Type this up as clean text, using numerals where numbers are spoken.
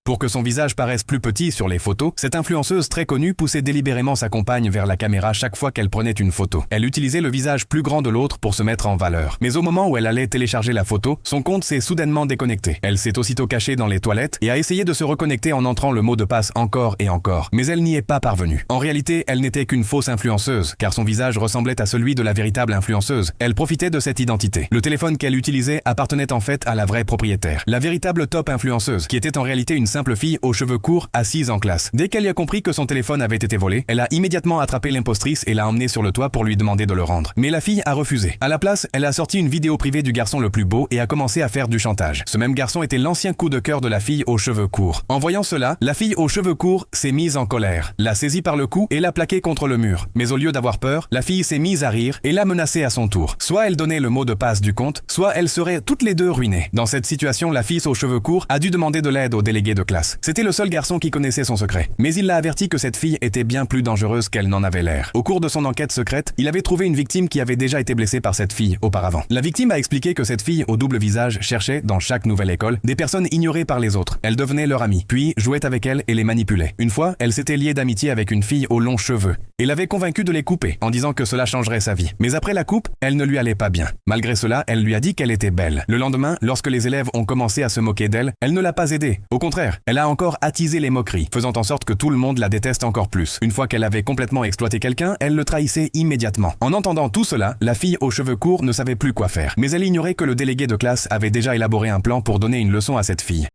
Pour que son visage paraisse plus petit sur les photos, cette influenceuse très connue poussait délibérément sa compagne vers la caméra chaque fois qu'elle prenait une photo. Elle utilisait le visage plus grand de l'autre pour se mettre en valeur. Mais au moment où elle allait télécharger la photo, son compte s'est soudainement déconnecté. Elle s'est aussitôt cachée dans les toilettes et a essayé de se reconnecter en entrant le mot de passe encore et encore. Mais elle n'y est pas parvenue. En réalité, elle n'était qu'une fausse influenceuse, car son visage ressemblait à celui de la véritable influenceuse. Elle profitait de cette identité. Le téléphone qu'elle utilisait appartenait en fait à la vraie propriétaire, la véritable top influenceuse, qui était en réalité une simple fille aux cheveux courts assise en classe. Dès qu'elle y a compris que son téléphone avait été volé, elle a immédiatement attrapé l'impostrice et l'a emmenée sur le toit pour lui demander de le rendre. Mais la fille a refusé. À la place, elle a sorti une vidéo privée du garçon le plus beau et a commencé à faire du chantage. Ce même garçon était l'ancien coup de cœur de la fille aux cheveux courts. En voyant cela, la fille aux cheveux courts s'est mise en colère, l'a saisie par le cou et l'a plaqué contre le mur. Mais au lieu d'avoir peur, la fille s'est mise à rire et l'a menacée à son tour. Soit elle donnait le mot de passe du compte, soit elles seraient toutes les deux ruinées. Dans cette situation, la fille aux cheveux courts a dû demander de l'aide au délégué de classe. C'était le seul garçon qui connaissait son secret. Mais il l'a averti que cette fille était bien plus dangereuse qu'elle n'en avait l'air. Au cours de son enquête secrète, il avait trouvé une victime qui avait déjà été blessée par cette fille auparavant. La victime a expliqué que cette fille au double visage cherchait, dans chaque nouvelle école, des personnes ignorées par les autres. Elle devenait leur amie, puis jouait avec elles et les manipulait. Une fois, elle s'était liée d'amitié avec une fille aux longs cheveux et l'avait convaincue de les couper en disant que cela changerait sa vie. Mais après la coupe, elle ne lui allait pas bien. Malgré cela, elle lui a dit qu'elle était belle. Le lendemain, lorsque les élèves ont commencé à se moquer d'elle, elle ne l'a pas aidée. Au contraire, elle a encore attisé les moqueries, faisant en sorte que tout le monde la déteste encore plus. Une fois qu'elle avait complètement exploité quelqu'un, elle le trahissait immédiatement. En entendant tout cela, la fille aux cheveux courts ne savait plus quoi faire. Mais elle ignorait que le délégué de classe avait déjà élaboré un plan pour donner une leçon à cette fille.